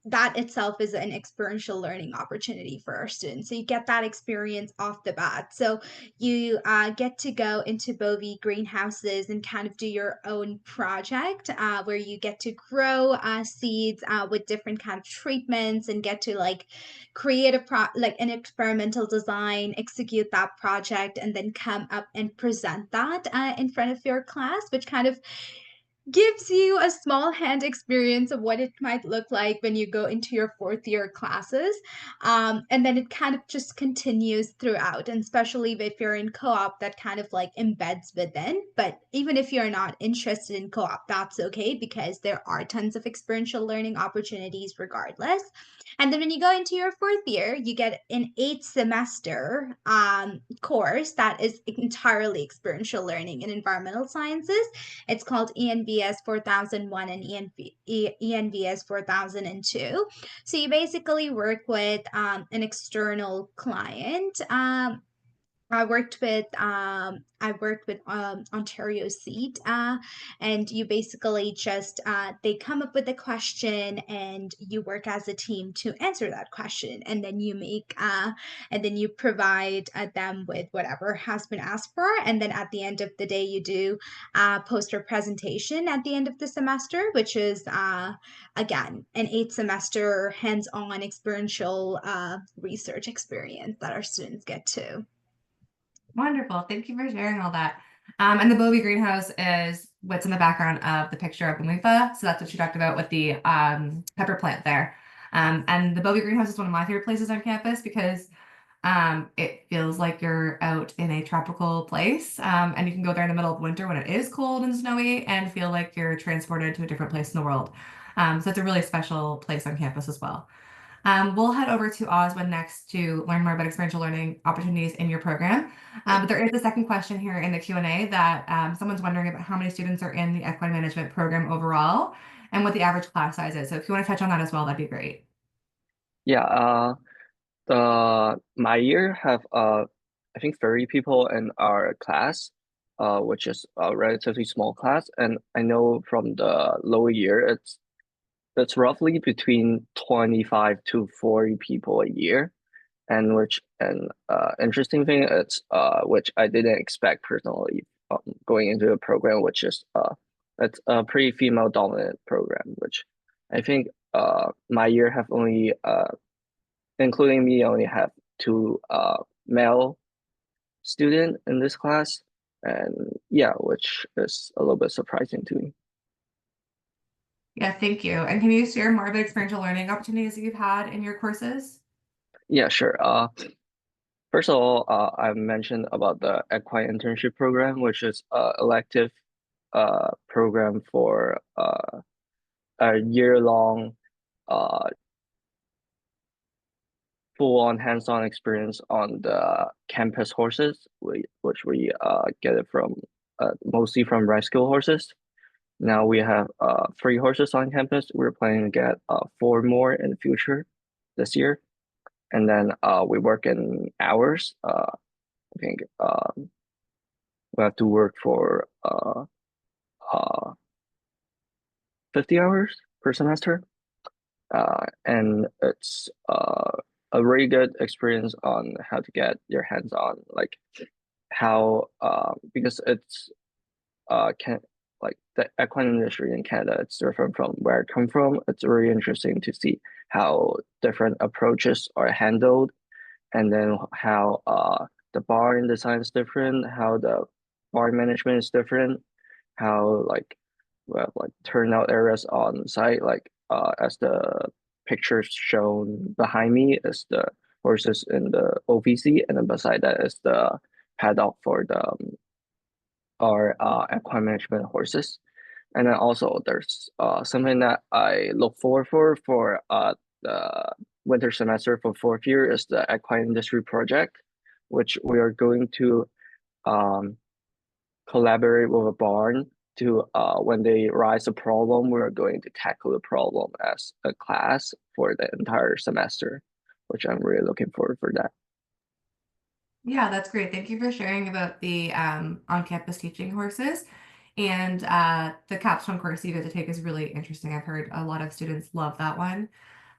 That itself is an experiential learning opportunity for our students. So you get that experience off the bat. So you get to go into Bovie greenhouses and kind of do your own project where you get to grow seeds with different kind of treatments and get to like create like an experimental design, execute that project, and then come up and present that in front of your class, which kind of gives you a small hand experience of what it might look like when you go into your fourth year classes. And then it kind of just continues throughout. And especially if you're in co-op, that kind of like embeds within. But even if you're not interested in co-op, that's okay because there are tons of experiential learning opportunities regardless. And then when you go into your fourth year, you get an 8 semester course that is entirely experiential learning in environmental sciences. It's called ENVS 4001 and ENVS 4002. So you basically work with an external client. I worked with Ontario Seat, and you basically just they come up with a question and you work as a team to answer that question, and then you provide them with whatever has been asked for, and then at the end of the day you do poster presentation at the end of the semester, which is again an 8 semester hands-on experiential research experience that our students get to. Wonderful. Thank you for sharing all that. And the Bovie greenhouse is what's in the background of the picture of Umifa. So that's what she talked about with the pepper plant there. And the Bovie greenhouse is one of my favorite places on campus because it feels like you're out in a tropical place. And you can go there in the middle of winter when it is cold and snowy and feel like you're transported to a different place in the world. So it's a really special place on campus as well. We'll head over to Oswin next to learn more about experiential learning opportunities in your program. But there is a second question here in the Q&A that someone's wondering about how many students are in the equine management program overall and what the average class size is. So if you want to touch on that as well, that'd be great. Yeah, my year have I think 30 people in our class, which is a relatively small class, and I know from the lower year it's roughly between 25 to 40 people a year, and interesting thing it's which I didn't expect personally going into the program, which is it's a pretty female dominant program, which I think my year have only including me only have 2 male student in this class, and yeah, which is a little bit surprising to me. Yeah, thank you. And can you share more about experiential learning opportunities that you've had in your courses? Yeah, sure. First of all, I mentioned about the equine internship program, which is a elective program for a year-long full-on hands-on experience on the campus horses, which we get it from mostly from rescue horses. Now we have 3 horses on campus. We're planning to get 4 more in the future this year. And then we work in hours. I think we have to work for 50 hours per semester. And it's a really good experience on how to get your hands on, like how because it's can like the equine industry in Canada, it's different from where I come from. It's really interesting to see how different approaches are handled, and then how the barn design is different, how the barn management is different, how like we have like turnout areas on site, like as the pictures shown behind me is the horses in the OVC, and then beside that is the paddock for the our equine management horses. And then also there's something that I look forward for the winter semester for 4th year is the equine industry project, which we are going to collaborate with a barn to when they rise a problem, we're going to tackle the problem as a class for the entire semester, which I'm really looking forward for that. Yeah, that's great. Thank you for sharing about the on-campus teaching horses. And the capstone course you get to take is really interesting. I've heard a lot of students love that one.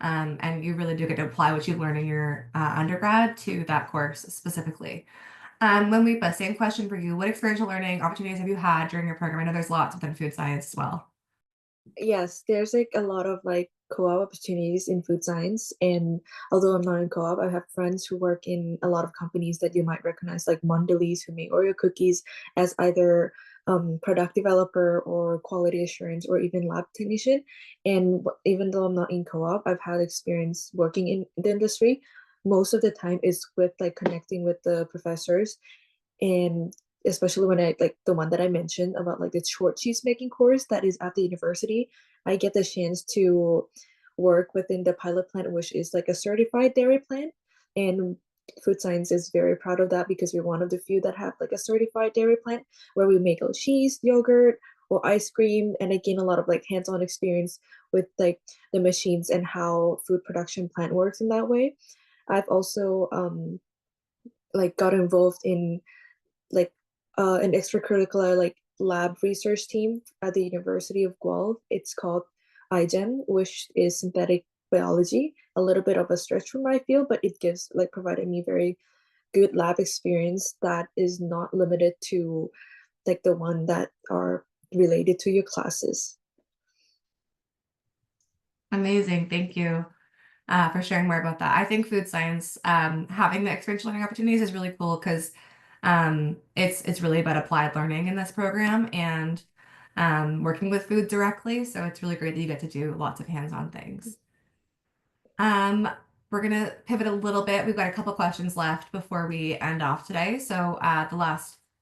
And you really do get to apply what you learn in your undergrad to that course specifically. Wenweepa, same question for you. What experiential learning opportunities have you had during your program? I know there's lots within food science as well. Yes, there's like a lot of like co-op opportunities in food science, and although I'm not in co-op, I have friends who work in a lot of companies that you might recognize, like Mondelez, who make Oreo cookies, as either product developer or quality assurance or even lab technician. And even though I'm not in co-op, I've had experience working in the industry. Most of the time is with like connecting with the professors, and especially when I like the one that I mentioned about like the short cheese making course that is at the university, I get the chance to work within the pilot plant, which is like a certified dairy plant. And food science is very proud of that because we're one of the few that have like a certified dairy plant where we make cheese, yogurt, or ice cream. And I gain a lot of like hands-on experience with like the machines and how food production plant works in that way. I've also like got involved in like an extracurricular like lab research team at the University of Guelph. It's called iGEM, which is synthetic biology. A little bit of a stretch for my field, but it gives like provided me very good lab experience that is not limited to like the one that are related to your classes. Amazing. Thank you for sharing more about that. I think food science, having the experiential learning opportunities is really cool because it's really about applied learning in this program and working with food directly. So it's really great that you get to do lots of hands-on things. We're gonna pivot a little bit. We've got a couple questions left before we end off today. So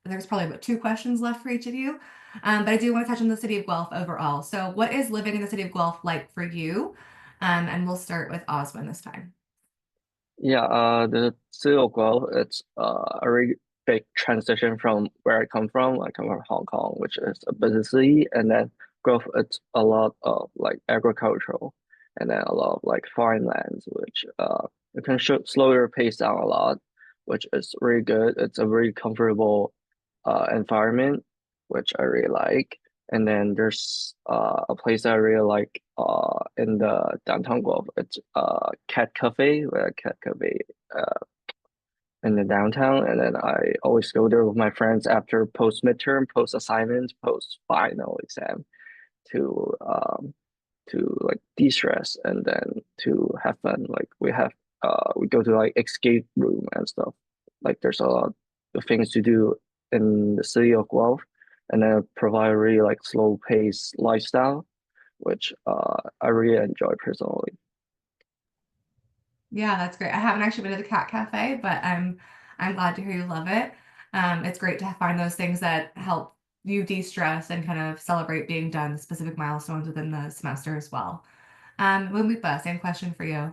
there's probably about 2 questions left for each of you. But I do want to touch on the city of Guelph overall. So what is living in the city of Guelph like for you? And we'll start with Oswin this time. Yeah, the city of Guelph, it's a really big transition from where I come from. I come from Hong Kong, which is a busy city, and then Guelph, it's a lot of like agricultural, and then a lot of like foreign lands, which you can slow your pace down a lot, which is really good. It's a really comfortable environment, which I really like. And then there's a place that I really like in the downtown Guelph. It's Cat Cafe, where Cat Cafe in the downtown. And then I always go there with my friends after post midterm, post assignments, post final exam to like de-stress and then to have fun. Like we go to like escape room and stuff. Like there's a lot of things to do in the city of Guelph, and then provide a really like slow pace lifestyle, which I really enjoy personally. Yeah, that's great. I haven't actually been to the Cat Cafe, but I'm glad to hear you love it. It's great to find those things that help you de-stress and kind of celebrate being done, specific milestones within the semester as well. Mumipa, same question for you.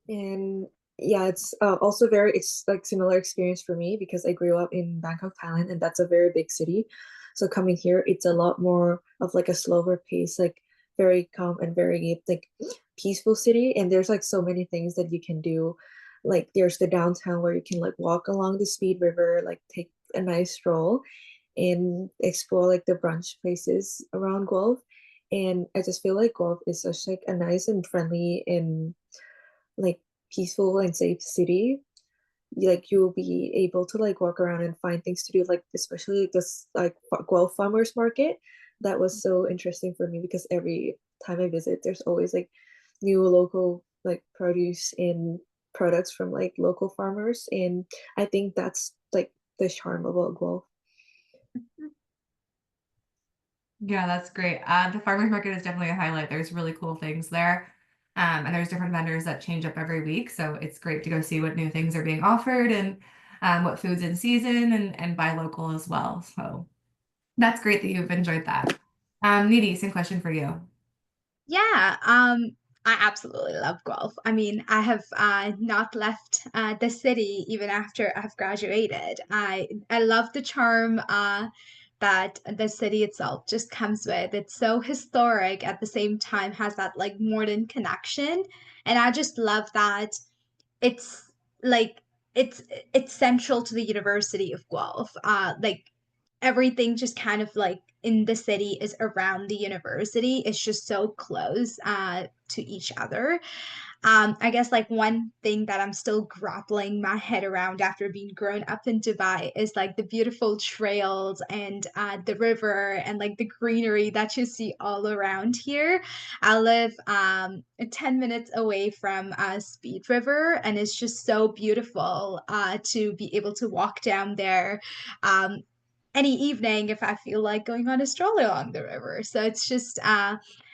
And yeah, it's also very it's like similar experience for me because I grew up in Bangkok, Thailand, and that's a very big city. So coming here, it's a lot more of like a slower pace, like very calm and very like peaceful city. And there's like so many things that you can do. Like there's the downtown where you can like walk along the Speed River, like take a nice stroll and explore like the brunch places around Guelph. And I just feel like Guelph is such like a nice and friendly and like peaceful and safe city. Like you'll be able to like walk around and find things to do, like especially like this like Guelph Farmers Market. That was so interesting for me because every time I visit, there's always like new local like produce and products from like local farmers, and I think that's like the charm about Guelph. Yeah, that's great. The farmers market is definitely a highlight. There's really cool things there. And there's different vendors that change up every week. So it's great to go see what new things are being offered and what food's in season and buy local as well. So that's great that you've enjoyed that. Needy, same question for you. Yeah, I absolutely love Guelph. I mean, I have not left the city even after I've graduated. I love the charm that the city itself just comes with. It's so historic at the same time has that like modern connection, and I just love that it's like it's it's central to the University of Guelph. Like everything just kind of like in the city is around the university. It's just so close to each other. I guess like one thing that I'm still grappling my head around after being grown up in Dubai is like the beautiful trails and the river and like the greenery that you see all around here. I live 10 minutes away from Speed River, and it's just so beautiful to be able to walk down there. Um, any evening if I feel like going on a stroll along the river. So it's just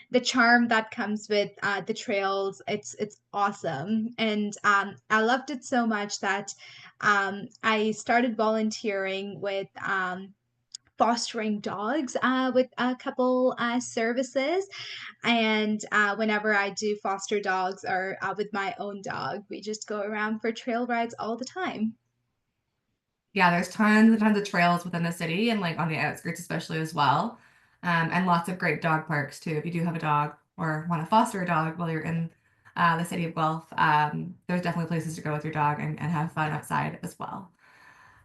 the charm that comes with the trails. It's awesome, and I loved it so much that I started volunteering with fostering dogs with a couple services. And whenever I do foster dogs or with my own dog, we just go around for trail rides all the time. Yeah, there's tons and tons of trails within the city and like on the outskirts especially as well. And lots of great dog parks too. If you do have a dog or want to foster a dog while you're in the city of Guelph, there's definitely places to go with your dog and have fun outside as well.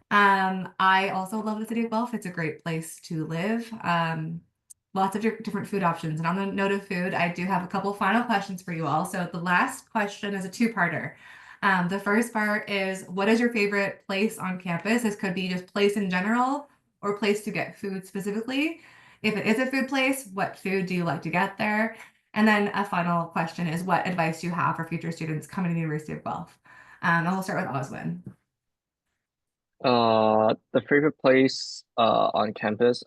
I also love the city of Guelph. It's a great place to live. Lots of different food options. And on the note of food, I do have a couple final questions for you all. So the last question is a two-parter. The first part is, what is your favorite place on campus? This could be just place in general or place to get food specifically. If it is a food place, what food do you like to get there? And then a final question is, what advice do you have for future students coming to the University of Guelph? And we'll start with Oswin. The favorite place on campus,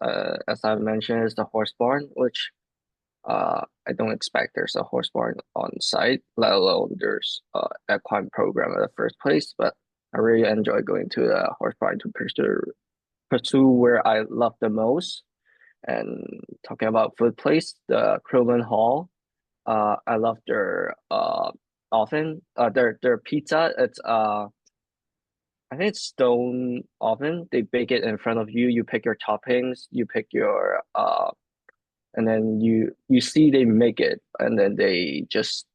as I mentioned, is the horse barn, which I don't expect there's a horse barn on site, let alone there's equine program in the first place. But I really enjoy going to the horse barn to pursue where I love the most. And talking about food place, the Krillman Hall, I love their oven, their pizza. It's I think it's stone oven. They bake it in front of you. You pick your toppings. You pick your and then you see they make it, and then they just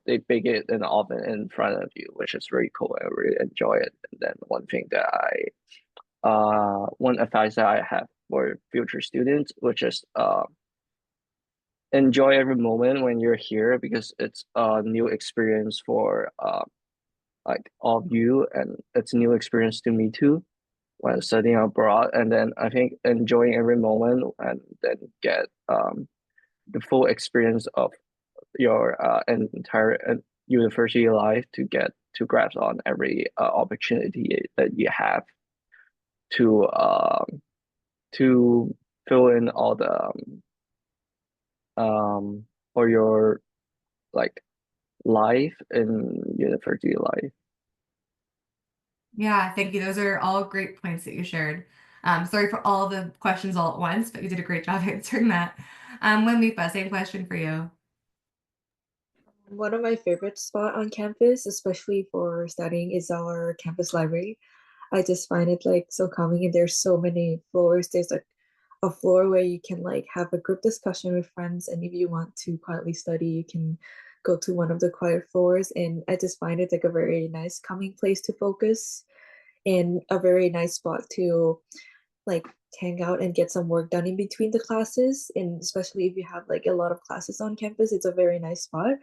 they bake it in the oven in front of you, which is really cool. I really enjoy it. And then one advice that I have for future students, which is enjoy every moment when you're here because it's a new experience for like all of you, and it's a new experience to me too when studying abroad. And then I think enjoying every moment and then get the full experience of your entire university life to get to grasp on every opportunity that you have to fill in all the for your like life in university life. Yeah, thank you. Those are all great points that you shared. Sorry for all the questions all at once, but you did a great job answering that. Wimipa, same question for you. One of my favorite spot on campus, especially for studying, is our campus library. I just find it like so calming, and there's so many floors. There's like a floor where you can like have a group discussion with friends, and if you want to quietly study, you can go to one of the quiet floors. And I just find it like a very nice calming place to focus and a very nice spot to like hang out and get some work done in between the classes. And especially if you have like a lot of classes on campus, it's a very nice spot.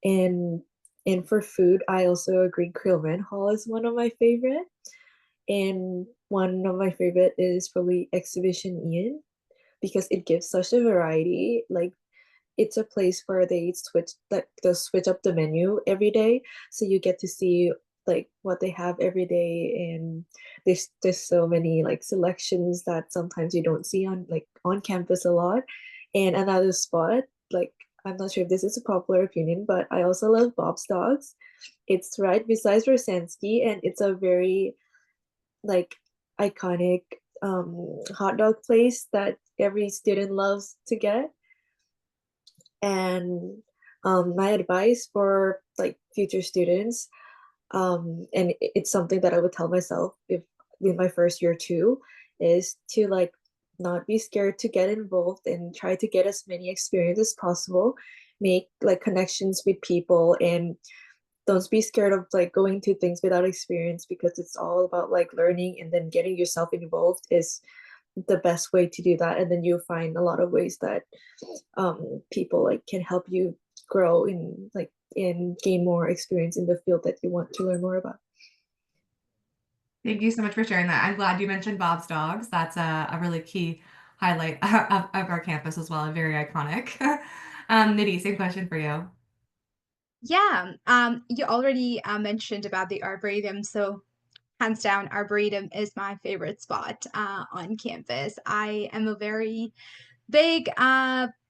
And and for food, I also agree Creelman Hall is one of my favorite. And one of my favorite is probably Exhibition Ian because it gives such a variety. Like it's a place where they switch up the menu every day, so you get to see like what they have every day. And there's so many like selections that sometimes you don't see on campus a lot. And another spot, like I'm not sure if this is a popular opinion, but I also love Bob's Dogs. It's right beside Rosansky, and it's a very like iconic hot dog place that every student loves to get. And my advice for like future students, and it's something that I would tell myself if in my first year too, is to like not be scared to get involved and try to get as many experiences as possible, make like connections with people, and don't be scared of like going to things without experience, because it's all about like learning, and then getting yourself involved is the best way to do that. And then you'll find a lot of ways that people like can help you grow in like and gain more experience in the field that you want to learn more about. Thank you so much for sharing that. I'm glad you mentioned Bob's Dogs. That's a really key highlight of our campus as well, very iconic. Nidhi, same question for you. Yeah, you already mentioned about the arboretum, so hands down, Arboretum is my favorite spot on campus. I am a very big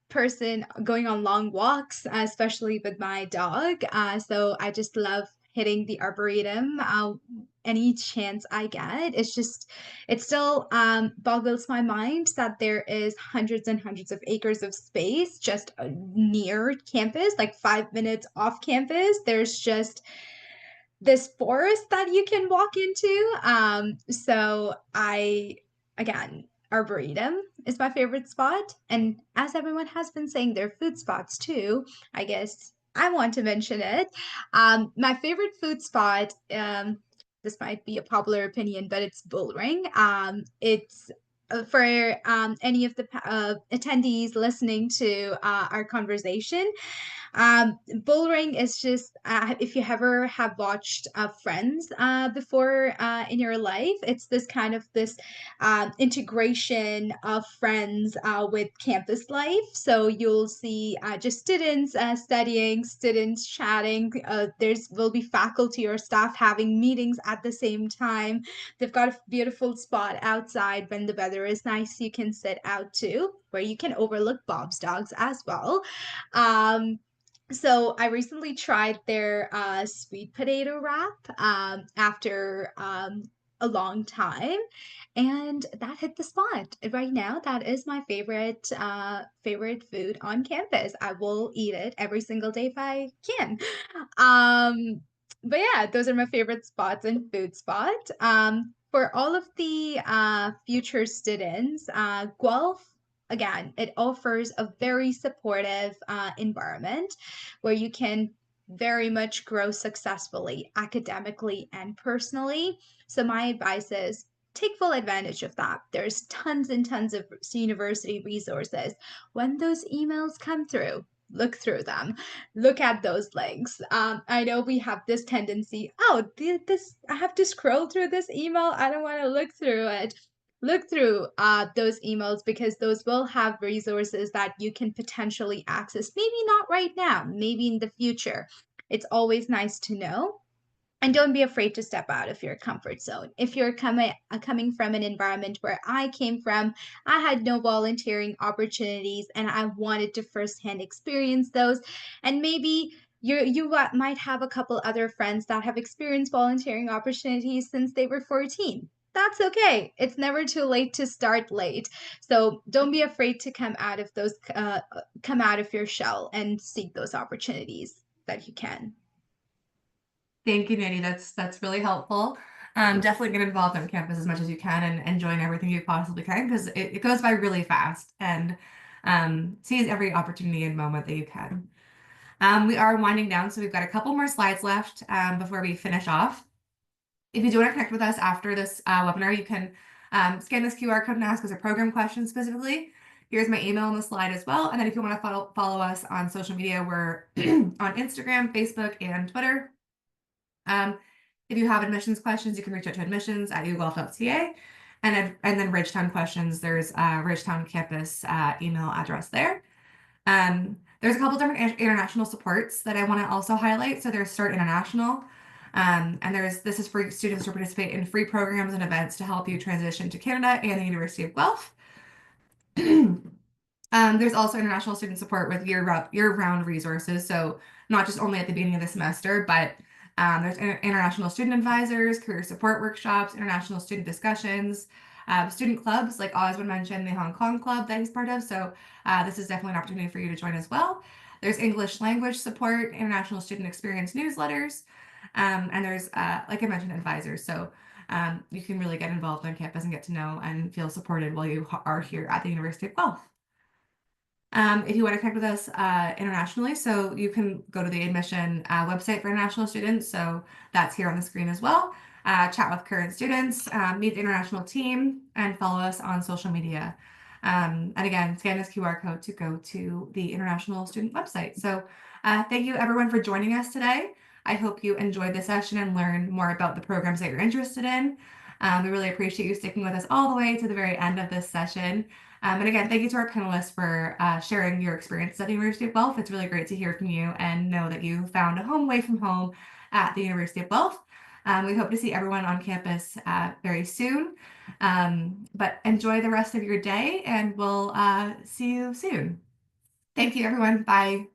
person going on long walks, especially with my dog. So I just love hitting the Arboretum any chance I get. It still boggles my mind that there is hundreds and hundreds of acres of space just near campus, like 5 minutes off campus. There's just this forest that you can walk into. So again, Arboretum is my favorite spot. And as everyone has been saying, their food spots too, I guess I want to mention it. My favorite food spot, this might be a popular opinion, but it's Bullring. It's for any of the attendees listening to our conversation, Bullring is just if you ever have watched Friends before in your life, it's this kind of this integration of Friends with campus life. So you'll see just students studying, students chatting. There's will be faculty or staff having meetings at the same time. They've got a beautiful spot outside when the weather is nice. You can sit out too, where you can overlook Bob's dogs as well. So I recently tried their sweet potato wrap after a long time, and that hit the spot. Right now, that is my favorite food on campus. I will eat it every single day if I can. Um, but yeah, those are my favorite spots and food spot. For all of the future students, Guelph, again, it offers a very supportive environment where you can very much grow successfully academically and personally. So my advice is take full advantage of that. There's tons and tons of university resources. When those emails come through, look through them, look at those links. I know we have this tendency, oh, this I have to scroll through this email, I don't want to look through it. Look through those emails, because those will have resources that you can potentially access, maybe not right now, maybe in the future. It's always nice to know. And don't be afraid to step out of your comfort zone. If you're coming from an environment where I came from, I had no volunteering opportunities and I wanted to firsthand experience those. And maybe you might have a couple other friends that have experienced volunteering opportunities since they were 14. That's okay. It's never too late to start late. So don't be afraid to come out of your shell and seek those opportunities that you can. Thank you, Nidhi. That's really helpful. Definitely get involved on campus as much as you can and join everything you possibly can, because it goes by really fast, and seize every opportunity and moment that you can. We are winding down, so we've got a couple more slides left before we finish off. If you do want to connect with us after this webinar, you can scan this QR code and ask us a program question specifically. Here's my email on the slide as well. And then if you want to follow us on social media, we're on Instagram, Facebook, and Twitter. If you have admissions questions, you can reach out to admissions@uguelph.ca. And then Ridgetown questions, there's a Ridgetown campus email address there. There's a couple different international supports that I want to also highlight. So there's Start International. And this is for students to participate in free programs and events to help you transition to Canada and the University of Guelph. There's also international student support with year-round resources. So not just only at the beginning of the semester, but there's international student advisors, career support workshops, international student discussions, student clubs like Oswin mentioned, the Hong Kong club that he's part of. So this is definitely an opportunity for you to join as well. There's English language support, international student experience newsletters, and there's, like I mentioned, advisors. So you can really get involved on campus and get to know and feel supported while you are here at the University of Guelph. If you want to connect with us internationally, so you can go to the admission website for international students. So that's here on the screen as well. Chat with current students, meet the international team, and follow us on social media. And again, scan this QR code to go to the international student website. So thank you everyone for joining us today. I hope you enjoyed the session and learned more about the programs that you're interested in. We really appreciate you sticking with us all the way to the very end of this session. And again, thank you to our panelists for sharing your experiences at the University of Guelph. It's really great to hear from you and know that you found a home away from home at the University of Guelph. We hope to see everyone on campus very soon. But enjoy the rest of your day, and we'll see you soon. Thank you, everyone. Bye.